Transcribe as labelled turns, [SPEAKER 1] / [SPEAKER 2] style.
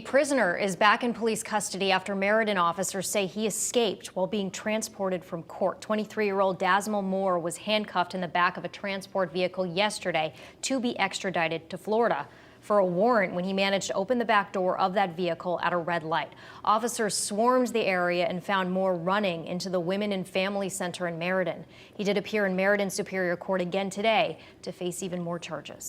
[SPEAKER 1] A prisoner is back in police custody after Meriden officers say he escaped while being transported from court. 23-year-old Dasmal Moore was handcuffed in the back of a transport vehicle yesterday to be extradited to Florida for a warrant when he managed to open the back door of that vehicle at a red light. Officers swarmed the area and found Moore running into the Women and Family Center in Meriden. He did appear in Meriden Superior Court again today to face even more charges.